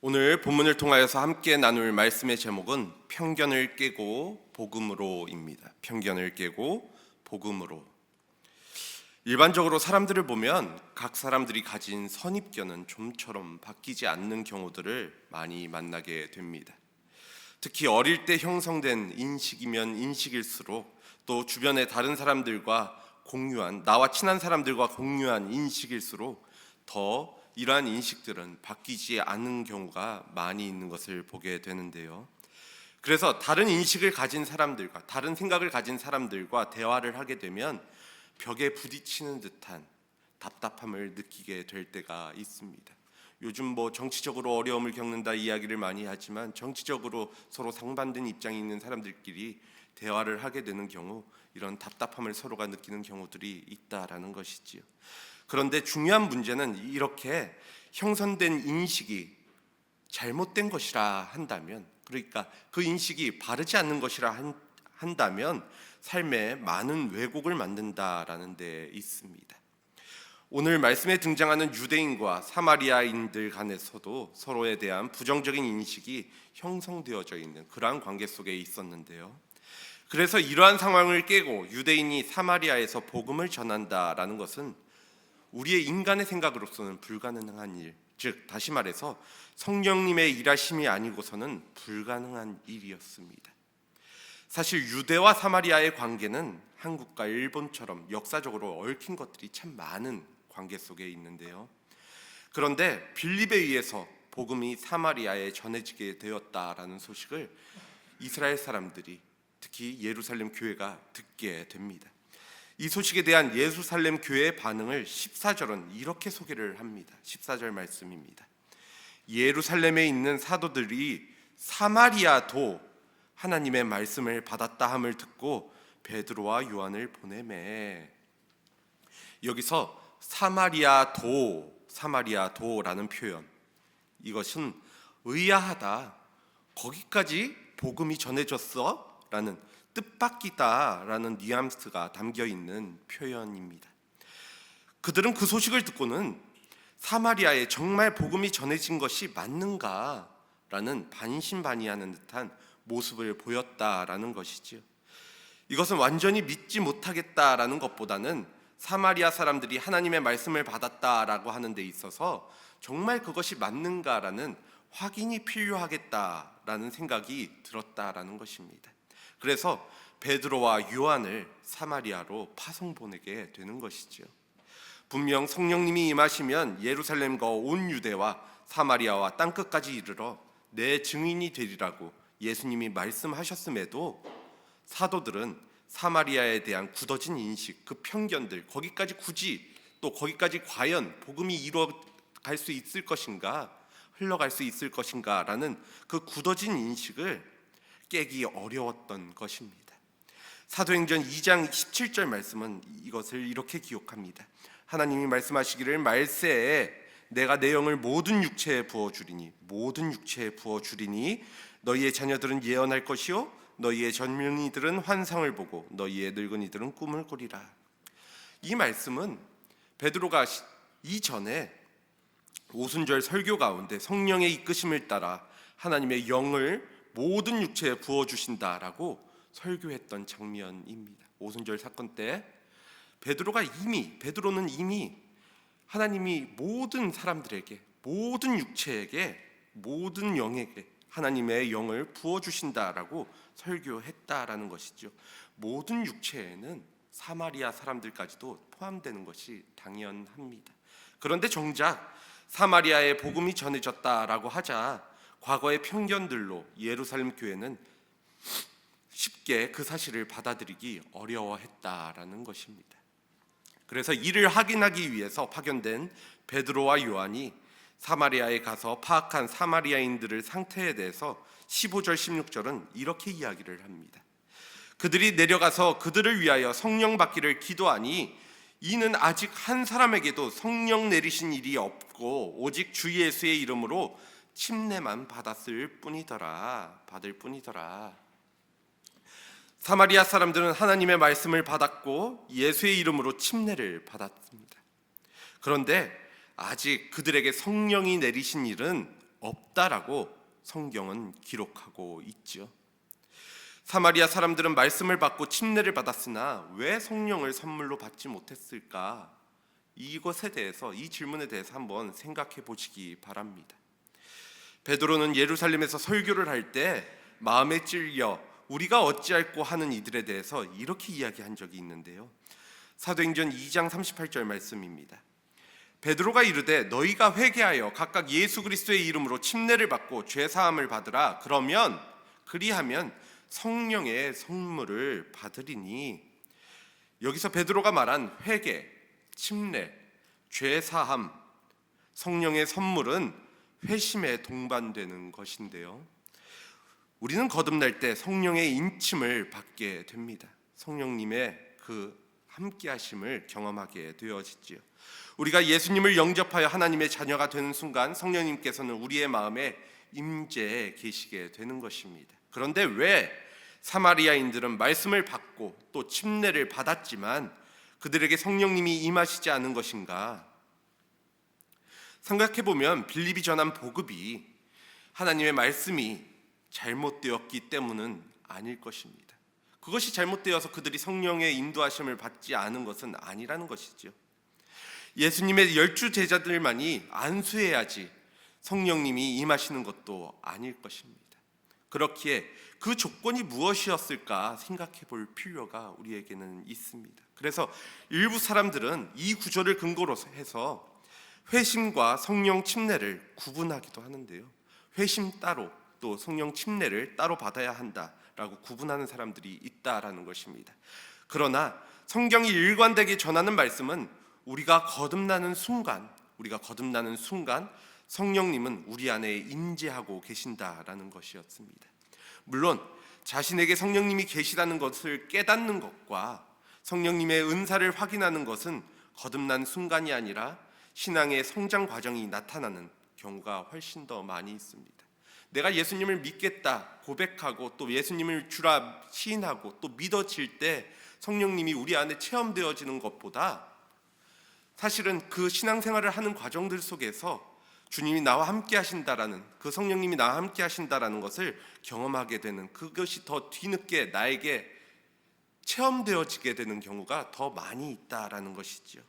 오늘 본문을 통하여서 함께 나눌 말씀의 제목은 편견을 깨고 복음으로입니다. 편견을 깨고 복음으로. 일반적으로 사람들을 보면 각 사람들이 가진 선입견은 좀처럼 바뀌지 않는 경우들을 많이 만나게 됩니다. 특히 어릴 때 형성된 인식이면 인식일수록 또 주변의 다른 사람들과 공유한, 나와 친한 사람들과 공유한 인식일수록 더 이러한 인식들은 바뀌지 않은 경우가 많이 있는 것을 보게 되는데요. 그래서 다른 인식을 가진 사람들과, 다른 생각을 가진 사람들과 대화를 하게 되면 벽에 부딪히는 듯한 답답함을 느끼게 될 때가 있습니다. 요즘 정치적으로 어려움을 겪는다 이야기를 많이 하지만 정치적으로 서로 상반된 입장이 있는 사람들끼리 대화를 하게 되는 경우 이런 답답함을 서로가 느끼는 경우들이 있다라는 것이지요. 그런데 중요한 문제는 이렇게 형성된 인식이 잘못된 것이라 한다면, 그러니까 그 인식이 바르지 않는 것이라 한다면 삶에 많은 왜곡을 만든다라는 데 있습니다. 오늘 말씀에 등장하는 유대인과 사마리아인들 간에서도 서로에 대한 부정적인 인식이 형성되어져 있는 그러한 관계 속에 있었는데요. 그래서 이러한 상황을 깨고 유대인이 사마리아에서 복음을 전한다라는 것은 우리의 인간의 생각으로서는 불가능한 일, 즉 다시 말해서 성령님의 일하심이 아니고서는 불가능한 일이었습니다. 사실 유대와 사마리아의 관계는 한국과 일본처럼 역사적으로 얽힌 것들이 참 많은 관계 속에 있는데요. 그런데 빌립에 의해서 복음이 사마리아에 전해지게 되었다라는 소식을 이스라엘 사람들이, 특히 예루살렘 교회가 듣게 됩니다. 이 소식에 대한 예루살렘 교회의 반응을 14절은 이렇게 소개를 합니다. 14절 말씀입니다. 예루살렘에 있는 사도들이 사마리아도 하나님의 말씀을 받았다 함을 듣고 베드로와 요한을 보내매. 여기서 사마리아도라는 표현, 이것은 의아하다, 거기까지 복음이 전해졌어? 라는 뜻밖이다라는 뉘앙스가 담겨있는 표현입니다. 그들은 그 소식을 듣고는 사마리아에 정말 복음이 전해진 것이 맞는가라는 반신반의하는 듯한 모습을 보였다라는 것이지요. 이것은 완전히 믿지 못하겠다라는 것보다는 사마리아 사람들이 하나님의 말씀을 받았다라고 하는 데 있어서 정말 그것이 맞는가라는 확인이 필요하겠다라는 생각이 들었다라는 것입니다. 그래서 베드로와 요한을 사마리아로 파송 보내게 되는 것이죠. 분명 성령님이 임하시면 예루살렘과 온 유대와 사마리아와 땅끝까지 이르러 내 증인이 되리라고 예수님이 말씀하셨음에도 사도들은 사마리아에 대한 굳어진 인식, 그 편견들, 거기까지 굳이, 또 거기까지 과연 복음이 이루어갈 수 있을 것인가, 흘러갈 수 있을 것인가 라는 그 굳어진 인식을 깨기 어려웠던 것입니다. 사도행전 2장 17절 말씀은 이것을 이렇게 기록합니다. 하나님이 말씀하시기를 말세에 내가 내 영을 모든 육체에 부어주리니 너희의 자녀들은 예언할 것이요 너희의 젊은이들은 환상을 보고 너희의 늙은이들은 꿈을 꾸리라. 이 말씀은 베드로가 이전에 오순절 설교 가운데 성령의 이끄심을 따라 하나님의 영을 모든 육체에 부어주신다라고 설교했던 장면입니다. 오순절 사건 때 베드로는 이미 하나님이 모든 사람들에게, 모든 육체에게, 모든 영에게 하나님의 영을 부어주신다라고 설교했다라는 것이죠. 모든 육체에는 사마리아 사람들까지도 포함되는 것이 당연합니다. 그런데 정작 사마리아에 복음이 전해졌다라고 하자 과거의 편견들로 예루살렘 교회는 쉽게 그 사실을 받아들이기 어려워했다라는 것입니다. 그래서 이를 확인하기 위해서 파견된 베드로와 요한이 사마리아에 가서 파악한 사마리아인들의 상태에 대해서 15절 16절은 이렇게 이야기를 합니다. 그들이 내려가서 그들을 위하여 성령 받기를 기도하니 이는 아직 한 사람에게도 성령 내리신 일이 없고 오직 주 예수의 이름으로 침례만 받을 뿐이더라. 사마리아 사람들은 하나님의 말씀을 받았고 예수의 이름으로 침례를 받았습니다. 그런데 아직 그들에게 성령이 내리신 일은 없다라고 성경은 기록하고 있죠. 사마리아 사람들은 말씀을 받고 침례를 받았으나 왜 성령을 선물로 받지 못했을까? 이것에 대해서, 이 질문에 대해서 한번 생각해 보시기 바랍니다. 베드로는 예루살렘에서 설교를 할 때 마음에 찔려 우리가 어찌할꼬 하는 이들에 대해서 이렇게 이야기한 적이 있는데요. 사도행전 2장 38절 말씀입니다. 베드로가 이르되 너희가 회개하여 각각 예수 그리스도의 이름으로 침례를 받고 죄 사함을 받으라. 그리하면 성령의 선물을 받으리니. 여기서 베드로가 말한 회개, 침례, 죄 사함, 성령의 선물은 회심에 동반되는 것인데요. 우리는 거듭날 때 성령의 인침을 받게 됩니다. 성령님의 그 함께 하심을 경험하게 되어지지요. 우리가 예수님을 영접하여 하나님의 자녀가 되는 순간 성령님께서는 우리의 마음에 임재해 계시게 되는 것입니다. 그런데 왜 사마리아인들은 말씀을 받고 또 침례를 받았지만 그들에게 성령님이 임하시지 않은 것인가? 생각해보면 빌립이 전한 복음이 하나님의 말씀이 잘못되었기 때문은 아닐 것입니다. 그것이 잘못되어서 그들이 성령의 인도하심을 받지 않은 것은 아니라는 것이죠. 예수님의 12 제자들만이 안수해야지 성령님이 임하시는 것도 아닐 것입니다. 그렇기에 그 조건이 무엇이었을까 생각해 볼 필요가 우리에게는 있습니다. 그래서 일부 사람들은 이 구절을 근거로 해서 회심과 성령 침례를 구분하기도 하는데요. 회심 따로, 또 성령 침례를 따로 받아야 한다라고 구분하는 사람들이 있다라는 것입니다. 그러나 성경이 일관되게 전하는 말씀은 우리가 거듭나는 순간 성령님은 우리 안에 임재하고 계신다라는 것이었습니다. 물론 자신에게 성령님이 계시다는 것을 깨닫는 것과 성령님의 은사를 확인하는 것은 거듭난 순간이 아니라 신앙의 성장 과정이 나타나는 경우가 훨씬 더 많이 있습니다. 내가 예수님을 믿겠다 고백하고 또 예수님을 주라 시인하고 또 믿어질 때 성령님이 우리 안에 체험되어지는 것보다 사실은 그 신앙생활을 하는 과정들 속에서 주님이 나와 함께 하신다라는, 그 성령님이 나와 함께 하신다라는 것을 경험하게 되는, 그것이 더 뒤늦게 나에게 체험되어지게 되는 경우가 더 많이 있다라는 것이죠.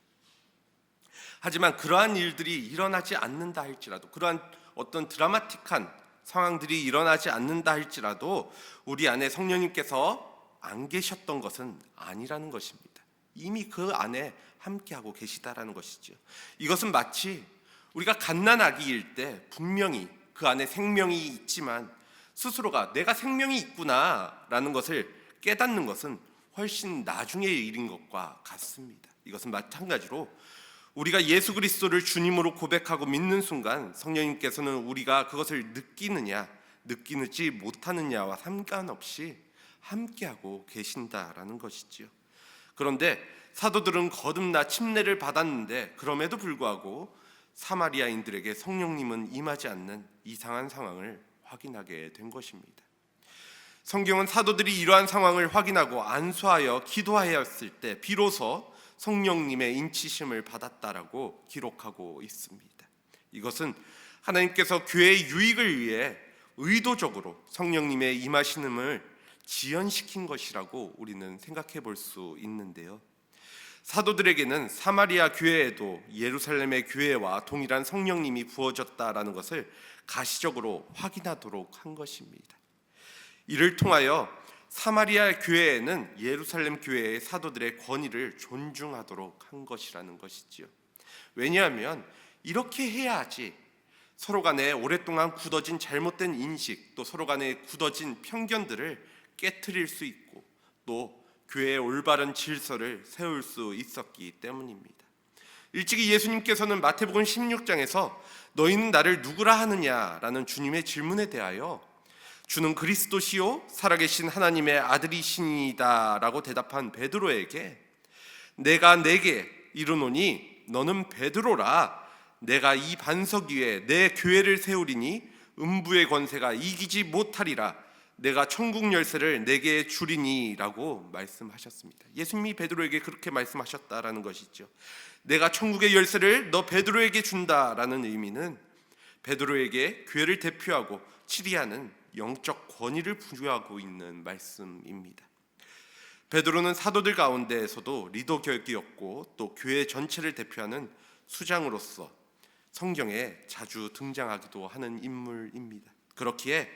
하지만 그러한 일들이 일어나지 않는다 할지라도, 그러한 어떤 드라마틱한 상황들이 일어나지 않는다 할지라도 우리 안에 성령님께서 안 계셨던 것은 아니라는 것입니다. 이미 그 안에 함께하고 계시다라는 것이죠. 이것은 마치 우리가 갓난아기일 때 분명히 그 안에 생명이 있지만 스스로가 내가 생명이 있구나라는 것을 깨닫는 것은 훨씬 나중의 일인 것과 같습니다. 이것은 마찬가지로 우리가 예수 그리스도를 주님으로 고백하고 믿는 순간 성령님께서는 우리가 그것을 느끼지 못하느냐와 상관없이 함께하고 계신다라는 것이지요. 그런데 사도들은 거듭나 침례를 받았는데 그럼에도 불구하고 사마리아인들에게 성령님은 임하지 않는 이상한 상황을 확인하게 된 것입니다. 성경은 사도들이 이러한 상황을 확인하고 안수하여 기도하였을 때 비로소 성령님의 인치심을 받았다라고 기록하고 있습니다. 이것은 하나님께서 교회의 유익을 위해 의도적으로 성령님의 임하심을 지연시킨 것이라고 우리는 생각해 볼 수 있는데요. 사도들에게는 사마리아 교회에도 예루살렘의 교회와 동일한 성령님이 부어졌다라는 것을 가시적으로 확인하도록 한 것입니다. 이를 통하여 사마리아 교회에는 예루살렘 교회의 사도들의 권위를 존중하도록 한 것이라는 것이지요. 왜냐하면 이렇게 해야지 서로 간에 오랫동안 굳어진 잘못된 인식, 또 서로 간에 굳어진 편견들을 깨트릴 수 있고 또 교회의 올바른 질서를 세울 수 있었기 때문입니다. 일찍이 예수님께서는 마태복음 16장에서 너희는 나를 누구라 하느냐라는 주님의 질문에 대하여 주는 그리스도시요 살아계신 하나님의 아들이시니이다 라고 대답한 베드로에게 내가 네게 이르노니 너는 베드로라 내가 이 반석 위에 내 교회를 세우리니 음부의 권세가 이기지 못하리라 내가 천국 열쇠를 내게 주리니 라고 말씀하셨습니다. 예수님이 베드로에게 그렇게 말씀하셨다라는 것이죠. 내가 천국의 열쇠를 너 베드로에게 준다라는 의미는 베드로에게 교회를 대표하고 치리하는 영적 권위를 부여하고 있는 말씀입니다. 베드로는 사도들 가운데에서도 리더격이었고 또 교회 전체를 대표하는 수장으로서 성경에 자주 등장하기도 하는 인물입니다. 그렇기에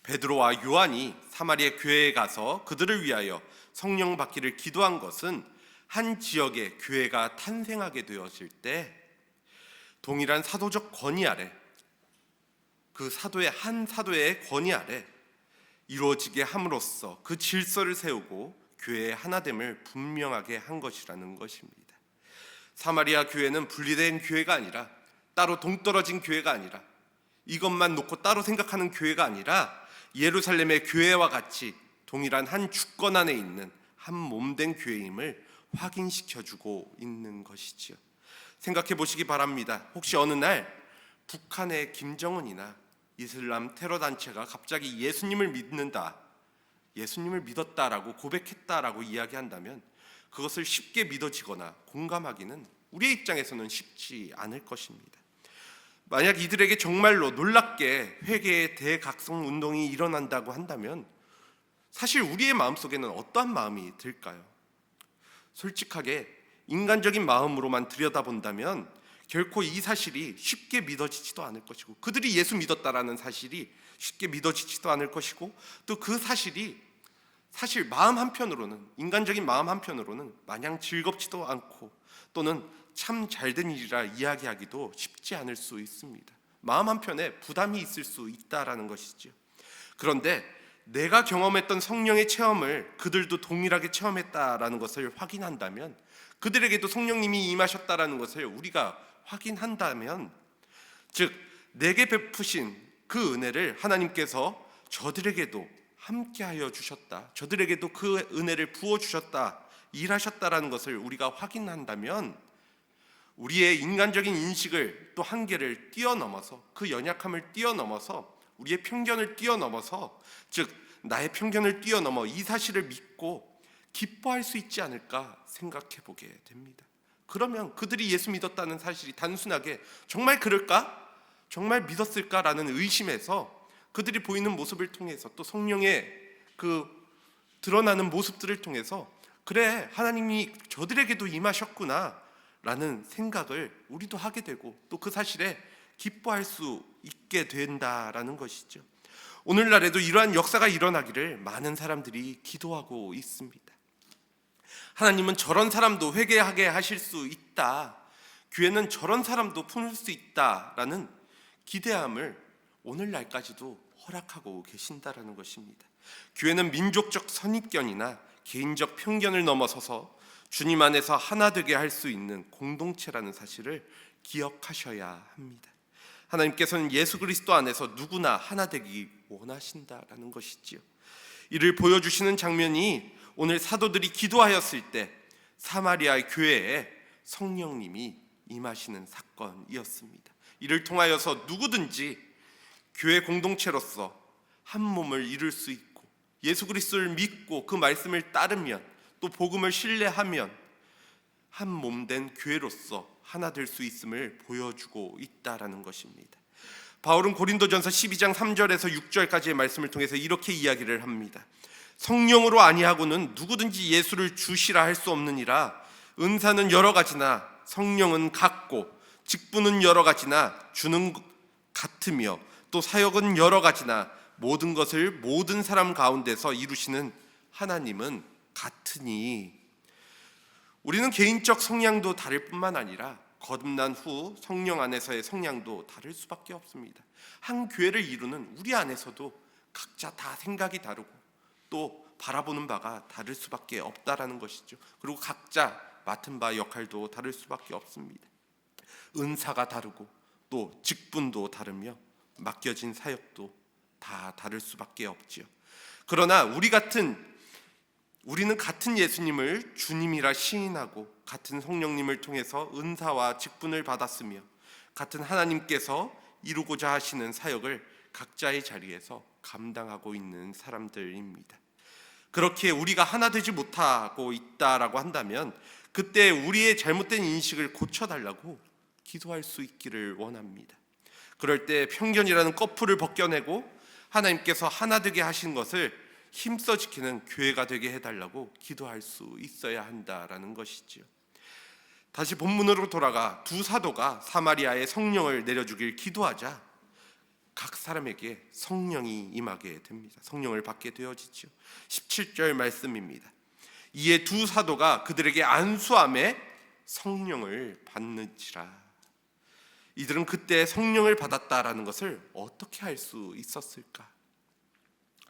베드로와 요한이 사마리아 교회에 가서 그들을 위하여 성령 받기를 기도한 것은 한 지역의 교회가 탄생하게 되었을 때 동일한 사도적 권위 아래, 그 한 사도의 권위 아래 이루어지게 함으로써 그 질서를 세우고 교회의 하나됨을 분명하게 한 것이라는 것입니다. 사마리아 교회는 분리된 교회가 아니라, 따로 동떨어진 교회가 아니라, 이것만 놓고 따로 생각하는 교회가 아니라 예루살렘의 교회와 같이 동일한 한 주권 안에 있는 한 몸된 교회임을 확인시켜주고 있는 것이지요. 생각해 보시기 바랍니다. 혹시 어느 날 북한의 김정은이나 이슬람 테러 단체가 갑자기 예수님을 믿었다라고 고백했다라고 이야기한다면 그것을 쉽게 믿어지거나 공감하기는 우리의 입장에서는 쉽지 않을 것입니다. 만약 이들에게 정말로 놀랍게 회개의 대각성 운동이 일어난다고 한다면 사실 우리의 마음속에는 어떠한 마음이 들까요? 솔직하게 인간적인 마음으로만 들여다본다면 결코 이 사실이 쉽게 믿어지지도 않을 것이고, 그들이 예수 믿었다라는 사실이 쉽게 믿어지지도 않을 것이고, 또 그 사실이 사실 마음 한편으로는, 인간적인 마음 한편으로는 마냥 즐겁지도 않고 또는 참 잘된 일이라 이야기하기도 쉽지 않을 수 있습니다. 마음 한편에 부담이 있을 수 있다라는 것이죠. 그런데 내가 경험했던 성령의 체험을 그들도 동일하게 체험했다라는 것을 확인한다면, 그들에게도 성령님이 임하셨다라는 것을 우리가 확인한다면, 즉 내게 베푸신 그 은혜를 하나님께서 저들에게도 함께하여 주셨다, 저들에게도 그 은혜를 부어주셨다, 일하셨다라는 것을 우리가 확인한다면 우리의 인간적인 인식을 또 한계를 뛰어넘어서, 그 연약함을 뛰어넘어서, 우리의 편견을 뛰어넘어서, 즉 나의 편견을 뛰어넘어 이 사실을 믿고 기뻐할 수 있지 않을까 생각해 보게 됩니다. 그러면 그들이 예수 믿었다는 사실이 단순하게 정말 그럴까? 정말 믿었을까라는 의심에서 그들이 보이는 모습을 통해서 또 성령의 그 드러나는 모습들을 통해서 그래, 하나님이 저들에게도 임하셨구나 라는 생각을 우리도 하게 되고 또 그 사실에 기뻐할 수 있게 된다라는 것이죠. 오늘날에도 이러한 역사가 일어나기를 많은 사람들이 기도하고 있습니다. 하나님은 저런 사람도 회개하게 하실 수 있다, 교회는 저런 사람도 품을 수 있다라는 기대함을 오늘날까지도 허락하고 계신다라는 것입니다. 교회는 민족적 선입견이나 개인적 편견을 넘어서서 주님 안에서 하나 되게 할 수 있는 공동체라는 사실을 기억하셔야 합니다. 하나님께서는 예수 그리스도 안에서 누구나 하나 되기 원하신다라는 것이지요. 이를 보여주시는 장면이 오늘 사도들이 기도하였을 때 사마리아 교회에 성령님이 임하시는 사건이었습니다. 이를 통하여서 누구든지 교회 공동체로서 한 몸을 이룰 수 있고, 예수 그리스도를 믿고 그 말씀을 따르면, 또 복음을 신뢰하면 한 몸된 교회로서 하나 될 수 있음을 보여주고 있다라는 것입니다. 바울은 고린도전서 12장 3절에서 6절까지의 말씀을 통해서 이렇게 이야기를 합니다. 성령으로 아니하고는 누구든지 예수를 주시라 할 수 없느니라. 은사는 여러 가지나 성령은 같고, 직분은 여러 가지나 주는 같으며, 또 사역은 여러 가지나 모든 것을 모든 사람 가운데서 이루시는 하나님은 같으니. 우리는 개인적 성향도 다를 뿐만 아니라 거듭난 후 성령 안에서의 성향도 다를 수밖에 없습니다. 한 교회를 이루는 우리 안에서도 각자 다 생각이 다르고 또 바라보는 바가 다를 수밖에 없다라는 것이죠. 그리고 각자 맡은 바 역할도 다를 수밖에 없습니다. 은사가 다르고 또 직분도 다르며 맡겨진 사역도 다 다를 수밖에 없지요. 그러나 우리는 같은 예수님을 주님이라 시인하고 같은 성령님을 통해서 은사와 직분을 받았으며 같은 하나님께서 이루고자 하시는 사역을 각자의 자리에서 감당하고 있는 사람들입니다. 그렇게 우리가 하나 되지 못하고 있다라고 한다면 그때 우리의 잘못된 인식을 고쳐달라고 기도할 수 있기를 원합니다. 그럴 때 편견이라는 꺼풀을 벗겨내고 하나님께서 하나 되게 하신 것을 힘써 지키는 교회가 되게 해달라고 기도할 수 있어야 한다라는 것이지요. 다시 본문으로 돌아가 두 사도가 사마리아에 성령을 내려주길 기도하자 각 사람에게 성령이 임하게 됩니다. 성령을 받게 되어지죠. 17절 말씀입니다. 이에 두 사도가 그들에게 안수함에 성령을 받는지라. 이들은 그때 성령을 받았다라는 것을 어떻게 알 수 있었을까?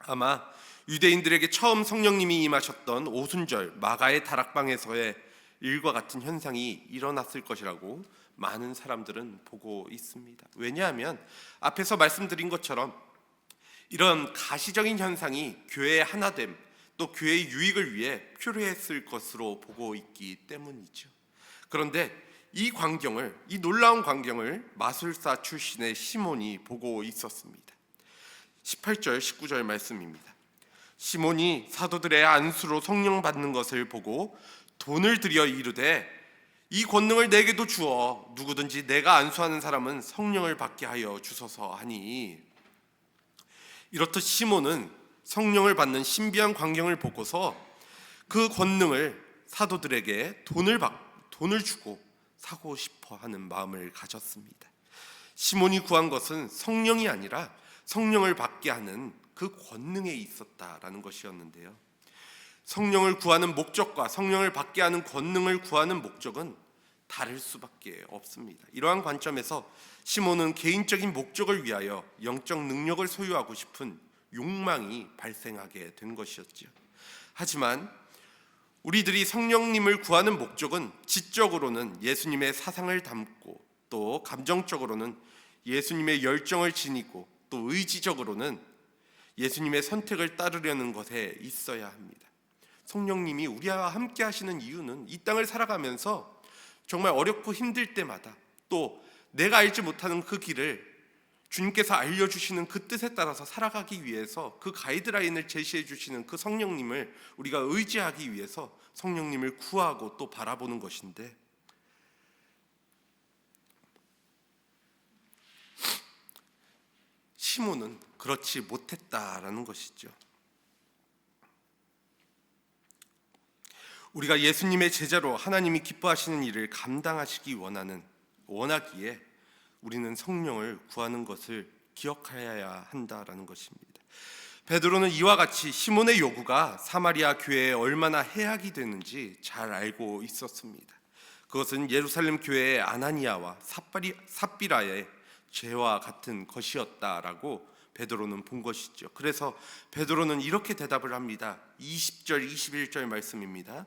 아마 유대인들에게 처음 성령님이 임하셨던 오순절 마가의 다락방에서의 일과 같은 현상이 일어났을 것이라고 많은 사람들은 보고 있습니다. 왜냐하면 앞에서 말씀드린 것처럼 이런 가시적인 현상이 교회의 하나됨, 또 교회의 유익을 위해 필요했을 것으로 보고 있기 때문이죠. 그런데 이 놀라운 광경을 마술사 출신의 시몬이 보고 있었습니다. 18절, 19절 말씀입니다. 시몬이 사도들의 안수로 성령 받는 것을 보고 돈을 들여 이르되 이 권능을 내게도 주어 누구든지 내가 안수하는 사람은 성령을 받게 하여 주소서 하니, 이렇듯 시몬은 성령을 받는 신비한 광경을 보고서 그 권능을 사도들에게 돈을 주고 사고 싶어 하는 마음을 가졌습니다. 시몬이 구한 것은 성령이 아니라 성령을 받게 하는 그 권능에 있었다라는 것이었는데요. 성령을 구하는 목적과 성령을 받게 하는 권능을 구하는 목적은 다를 수밖에 없습니다. 이러한 관점에서 시몬은 개인적인 목적을 위하여 영적 능력을 소유하고 싶은 욕망이 발생하게 된 것이었죠. 하지만 우리들이 성령님을 구하는 목적은 지적으로는 예수님의 사상을 담고, 또 감정적으로는 예수님의 열정을 지니고, 또 의지적으로는 예수님의 선택을 따르려는 것에 있어야 합니다. 성령님이 우리와 함께 하시는 이유는 이 땅을 살아가면서 정말 어렵고 힘들 때마다, 또 내가 알지 못하는 그 길을 주님께서 알려주시는 그 뜻에 따라서 살아가기 위해서 그 가이드라인을 제시해 주시는 그 성령님을 우리가 의지하기 위해서 성령님을 구하고 또 바라보는 것인데, 시몬은 그렇지 못했다라는 것이죠. 우리가 예수님의 제자로 하나님이 기뻐하시는 일을 감당하시기 원하기에 우리는 성령을 구하는 것을 기억해야 한다라는 것입니다. 베드로는 이와 같이 시몬의 요구가 사마리아 교회에 얼마나 해악이 되는지 잘 알고 있었습니다. 그것은 예루살렘 교회의 아나니아와 삽비라의 죄와 같은 것이었다라고 베드로는 본 것이죠. 그래서 베드로는 이렇게 대답을 합니다. 20절 21절 말씀입니다.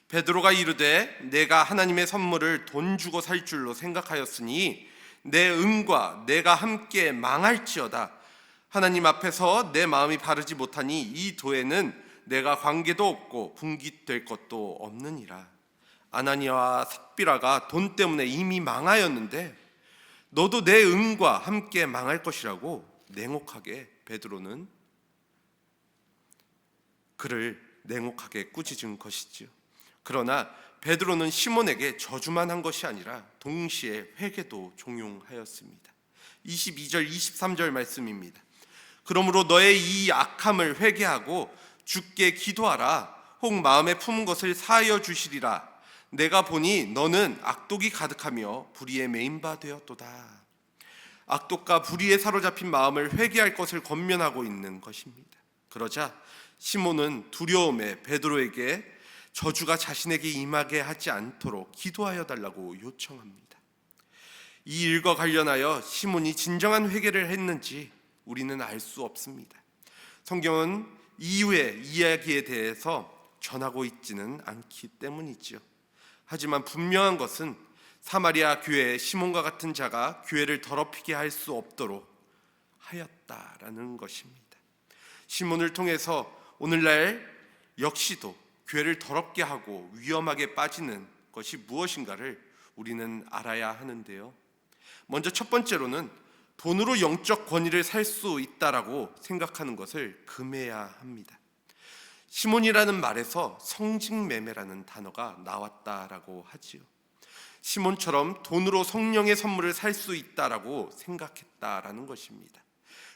베드로가 이르되 내가 하나님의 선물을 돈 주고 살 줄로 생각하였으니 내 은과 내가 함께 망할지어다. 하나님 앞에서 내 마음이 바르지 못하니 이 도에는 내가 관계도 없고 분깃될 것도 없느니라. 아나니아와 삽비라가 돈 때문에 이미 망하였는데 너도 내 은과 함께 망할 것이라고 냉혹하게 베드로는 그를 냉혹하게 꾸짖은 것이지요. 그러나 베드로는 시몬에게 저주만 한 것이 아니라 동시에 회개도 종용하였습니다. 22절 23절 말씀입니다. 그러므로 너의 이 악함을 회개하고 주께 기도하라. 혹 마음에 품은 것을 사하여 주시리라. 내가 보니 너는 악독이 가득하며 불의에 매인 바 되었도다. 악독과 불의에 사로잡힌 마음을 회개할 것을 권면하고 있는 것입니다. 그러자 시몬은 두려움에 베드로에게 저주가 자신에게 임하게 하지 않도록 기도하여 달라고 요청합니다. 이 일과 관련하여 시몬이 진정한 회개를 했는지 우리는 알 수 없습니다. 성경은 이후의 이야기에 대해서 전하고 있지는 않기 때문이지요. 하지만 분명한 것은 사마리아 교회에 시몬과 같은 자가 교회를 더럽히게 할 수 없도록 하였다라는 것입니다. 시몬을 통해서 오늘날 역시도 교회를 더럽게 하고 위험하게 빠지는 것이 무엇인가를 우리는 알아야 하는데요. 먼저 첫 번째로는 돈으로 영적 권위를 살 수 있다라고 생각하는 것을 금해야 합니다. 시몬이라는 말에서 성직매매라는 단어가 나왔다라고 하지요. 시몬처럼 돈으로 성령의 선물을 살 수 있다라고 생각했다라는 것입니다.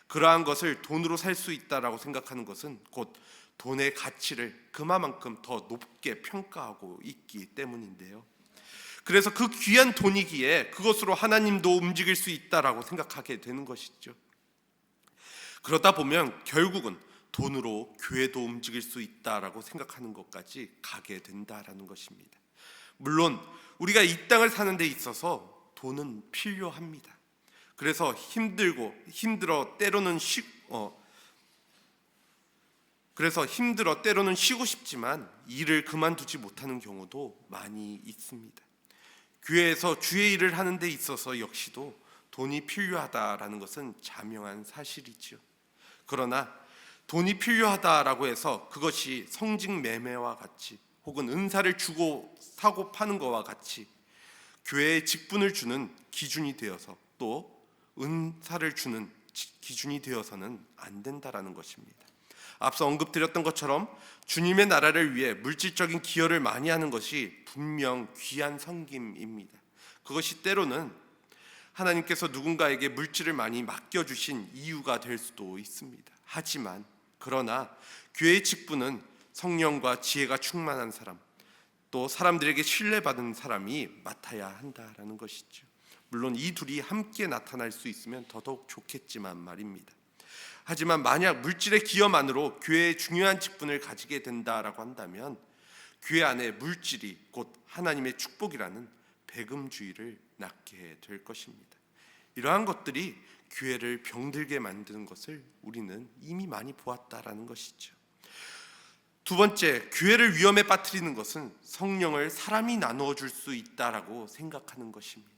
그러한 것을 돈으로 살 수 있다라고 생각하는 것은 곧 돈의 가치를 그만큼 더 높게 평가하고 있기 때문인데요. 그래서 그 귀한 돈이기에 그것으로 하나님도 움직일 수 있다라고 생각하게 되는 것이죠. 그러다 보면 결국은 돈으로 교회도 움직일 수 있다라고 생각하는 것까지 가게 된다라는 것입니다. 물론 우리가 이 땅을 사는 데 있어서 돈은 필요합니다. 그래서 힘들어 때로는 쉬고 싶지만 일을 그만두지 못하는 경우도 많이 있습니다. 교회에서 주의 일을 하는 데 있어서 역시도 돈이 필요하다라는 것은 자명한 사실이죠. 그러나 돈이 필요하다라고 해서 그것이 성직 매매와 같이 혹은 은사를 주고 사고 파는 것과 같이 교회에 직분을 주는 기준이 되어서 또 은사를 주는 기준이 되어서는 안 된다라는 것입니다. 앞서 언급드렸던 것처럼 주님의 나라를 위해 물질적인 기여를 많이 하는 것이 분명 귀한 섬김입니다. 그것이 때로는 하나님께서 누군가에게 물질을 많이 맡겨주신 이유가 될 수도 있습니다. 하지만 그러나 교회의 직분은 성령과 지혜가 충만한 사람, 또 사람들에게 신뢰받은 사람이 맡아야 한다라는 것이죠. 물론 이 둘이 함께 나타날 수 있으면 더더욱 좋겠지만 말입니다. 하지만 만약 물질의 기여만으로 교회의 중요한 직분을 가지게 된다라고 한다면 교회 안에 물질이 곧 하나님의 축복이라는 배금주의를 낳게 될 것입니다. 이러한 것들이 교회를 병들게 만드는 것을 우리는 이미 많이 보았다라는 것이죠. 두 번째, 교회를 위험에 빠뜨리는 것은 성령을 사람이 나누어 줄 수 있다라고 생각하는 것입니다.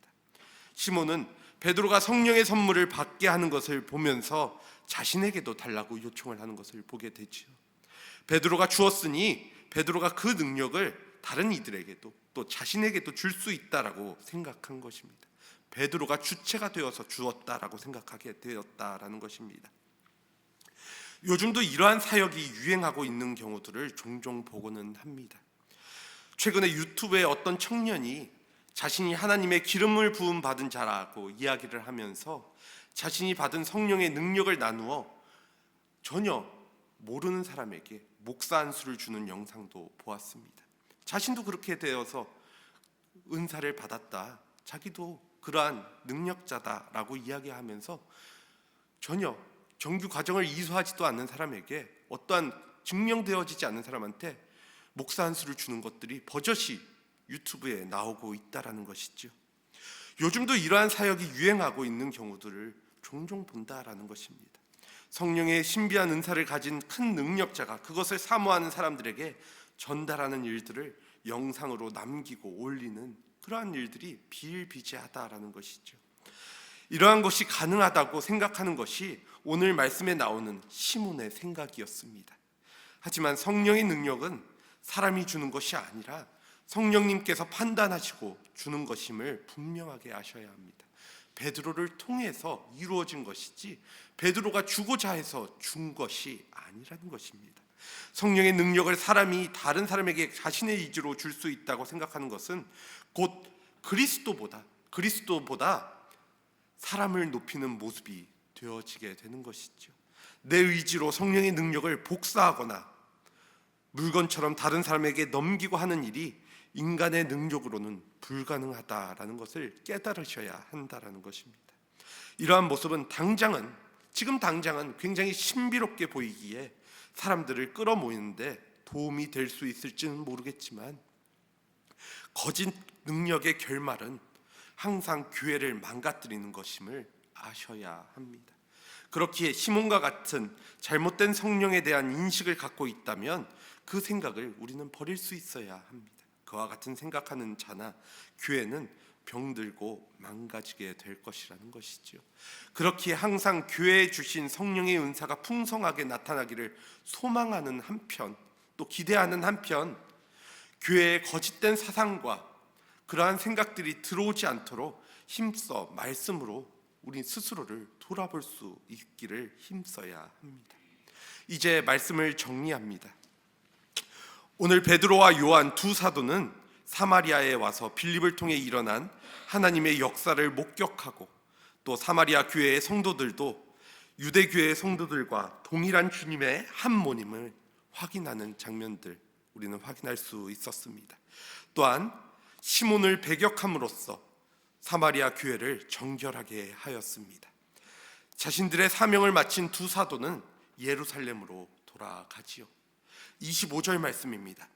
시몬은 베드로가 성령의 선물을 받게 하는 것을 보면서 자신에게도 달라고 요청을 하는 것을 보게 되지요. 베드로가 주었으니 베드로가 그 능력을 다른 이들에게도 또 자신에게도 줄 수 있다라고 생각한 것입니다. 베드로가 주체가 되어서 주었다라고 생각하게 되었다라는 것입니다. 요즘도 이러한 사역이 유행하고 있는 경우들을 종종 보고는 합니다. 최근에 유튜브에 어떤 청년이 자신이 하나님의 기름을 부음 받은 자라고 이야기를 하면서 자신이 받은 성령의 능력을 나누어 전혀 모르는 사람에게 목사 안수를 주는 영상도 보았습니다. 자신도 그렇게 되어서 은사를 받았다, 자기도 그러한 능력자다라고 이야기하면서 전혀 정규 과정을 이수하지도 않는 사람에게 어떠한 증명되어지지 않는 사람한테 목사 안수를 주는 것들이 버젓이 유튜브에 나오고 있다라는 것이죠. 요즘도 이러한 사역이 유행하고 있는 경우들을 종종 본다라는 것입니다. 성령의 신비한 은사를 가진 큰 능력자가 그것을 사모하는 사람들에게 전달하는 일들을 영상으로 남기고 올리는 그러한 일들이 비일비재하다라는 것이죠. 이러한 것이 가능하다고 생각하는 것이 오늘 말씀에 나오는 시몬의 생각이었습니다. 하지만 성령의 능력은 사람이 주는 것이 아니라 성령님께서 판단하시고 주는 것임을 분명하게 아셔야 합니다. 베드로를 통해서 이루어진 것이지 베드로가 주고자 해서 준 것이 아니라는 것입니다. 성령의 능력을 사람이 다른 사람에게 자신의 의지로 줄 수 있다고 생각하는 것은 곧 그리스도보다 사람을 높이는 모습이 되어지게 되는 것이죠. 내 의지로 성령의 능력을 복사하거나 물건처럼 다른 사람에게 넘기고 하는 일이 인간의 능력으로는 불가능하다라는 것을 깨달으셔야 한다라는 것입니다. 이러한 모습은 지금 당장은 굉장히 신비롭게 보이기에 사람들을 끌어모이는데 도움이 될 수 있을지는 모르겠지만 거짓 능력의 결말은 항상 교회를 망가뜨리는 것임을 아셔야 합니다. 그렇기에 시몬과 같은 잘못된 성령에 대한 인식을 갖고 있다면 그 생각을 우리는 버릴 수 있어야 합니다. 그와 같은 생각하는 자나 교회는 병들고 망가지게 될 것이라는 것이죠. 그렇기에 항상 교회에 주신 성령의 은사가 풍성하게 나타나기를 소망하는 한편, 또 기대하는 한편, 교회의 거짓된 사상과 그러한 생각들이 들어오지 않도록 힘써 말씀으로 우리 스스로를 돌아볼 수 있기를 힘써야 합니다. 이제 말씀을 정리합니다. 오늘 베드로와 요한 두 사도는 사마리아에 와서 빌립을 통해 일어난 하나님의 역사를 목격하고, 또 사마리아 교회의 성도들도 유대교회의 성도들과 동일한 주님의 한 모임을 확인하는 장면들 우리는 확인할 수 있었습니다. 또한 시몬을 배격함으로써 사마리아 교회를 정결하게 하였습니다. 자신들의 사명을 마친 두 사도는 예루살렘으로 돌아가지요. 25절 말씀입니다.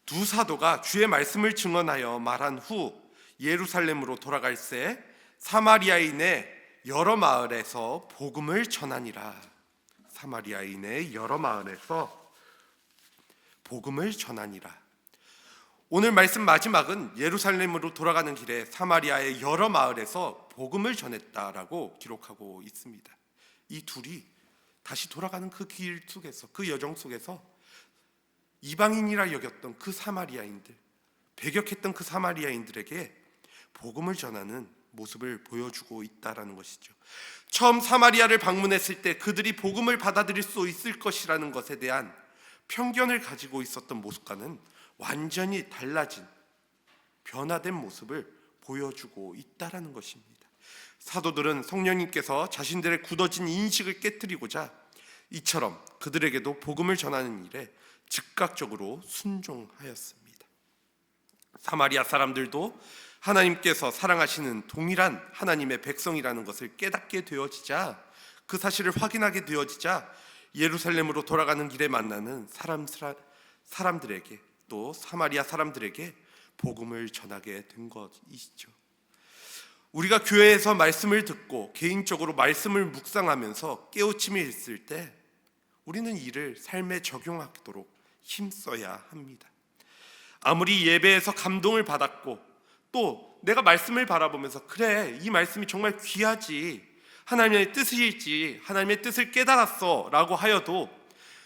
두 사도가 주의 말씀을 증언하여 말한 후 예루살렘으로 돌아갈새 사마리아인의 여러 마을에서 복음을 전하니라. 사마리아인의 여러 마을에서 복음을 전하니라. 오늘 말씀 마지막은 예루살렘으로 돌아가는 길에 사마리아의 여러 마을에서 복음을 전했다라고 기록하고 있습니다. 이 둘이 다시 돌아가는 그 길 속에서, 그 여정 속에서 이방인이라 여겼던 그 사마리아인들, 배격했던 그 사마리아인들에게 복음을 전하는 모습을 보여주고 있다라는 것이죠. 처음 사마리아를 방문했을 때 그들이 복음을 받아들일 수 있을 것이라는 것에 대한 편견을 가지고 있었던 모습과는 완전히 달라진, 변화된 모습을 보여주고 있다라는 것입니다. 사도들은 성령님께서 자신들의 굳어진 인식을 깨뜨리고자 이처럼 그들에게도 복음을 전하는 일에 즉각적으로 순종하였습니다. 사마리아 사람들도 하나님께서 사랑하시는 동일한 하나님의 백성이라는 것을 깨닫게 되어지자, 그 사실을 확인하게 되어지자 예루살렘으로 돌아가는 길에 만나는 사람들에게, 또 사마리아 사람들에게 복음을 전하게 된 것이죠. 우리가 교회에서 말씀을 듣고 개인적으로 말씀을 묵상하면서 깨우침이 있을 때 우리는 이를 삶에 적용하도록 힘써야 합니다. 아무리 예배에서 감동을 받았고 또 내가 말씀을 바라보면서 그래, 이 말씀이 정말 귀하지, 하나님의 뜻일지, 하나님의 뜻을 깨달았어 라고 하여도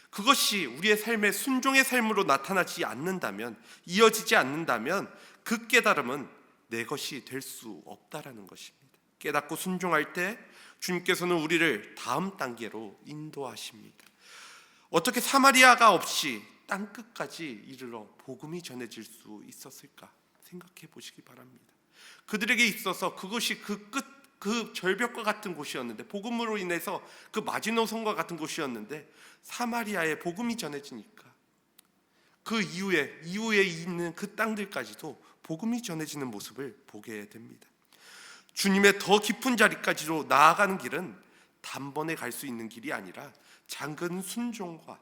그것이 우리의 삶의 순종의 삶으로 나타나지 않는다면, 이어지지 않는다면 그 깨달음은 내 것이 될 수 없다라는 것입니다. 깨닫고 순종할 때 주님께서는 우리를 다음 단계로 인도하십니다. 어떻게 사마리아가 없이 땅끝까지 이르러 복음이 전해질 수 있었을까 생각해 보시기 바랍니다. 그들에게 있어서 그것이 그 절벽과 같은 곳이었는데, 복음으로 인해서 그 마지노선과 같은 곳이었는데 사마리아에 복음이 전해지니까 그 이후에 있는 그 땅들까지도 복음이 전해지는 모습을 보게 됩니다. 주님의 더 깊은 자리까지로 나아가는 길은 단번에 갈 수 있는 길이 아니라 작은 순종과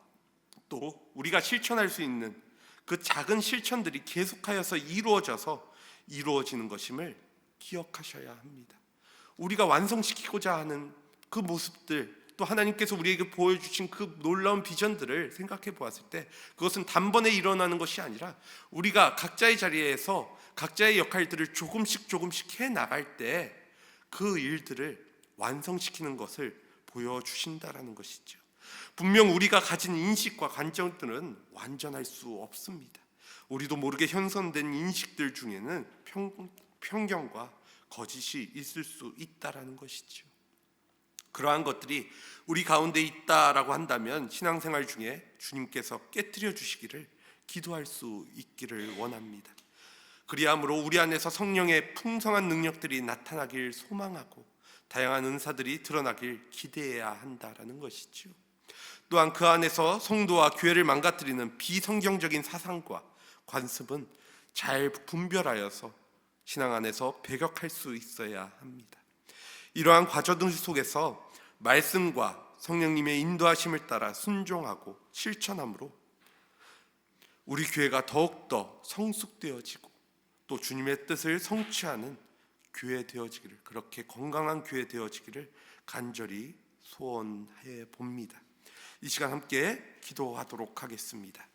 또 우리가 실천할 수 있는 그 작은 실천들이 계속하여서 이루어지는 것임을 기억하셔야 합니다. 우리가 완성시키고자 하는 그 모습들, 또 하나님께서 우리에게 보여주신 그 놀라운 비전들을 생각해 보았을 때 그것은 단번에 일어나는 것이 아니라 우리가 각자의 자리에서 각자의 역할들을 조금씩 해 나갈 때 그 일들을 완성시키는 것을 보여주신다라는 것이죠. 분명 우리가 가진 인식과 관점들은 완전할 수 없습니다. 우리도 모르게 형성된 인식들 중에는 편견과 거짓이 있을 수 있다라는 것이죠. 그러한 것들이 우리 가운데 있다라고 한다면 신앙생활 중에 주님께서 깨뜨려 주시기를 기도할 수 있기를 원합니다. 그리함으로 우리 안에서 성령의 풍성한 능력들이 나타나길 소망하고 다양한 은사들이 드러나길 기대해야 한다라는 것이죠. 또한 그 안에서 성도와 교회를 망가뜨리는 비성경적인 사상과 관습은 잘 분별하여서 신앙 안에서 배격할 수 있어야 합니다. 이러한 과정 속에서 말씀과 성령님의 인도하심을 따라 순종하고 실천함으로 우리 교회가 더욱더 성숙되어지고 또 주님의 뜻을 성취하는 교회 되어지기를, 그렇게 건강한 교회 되어지기를 간절히 소원해 봅니다. 이 시간 함께 기도하도록 하겠습니다.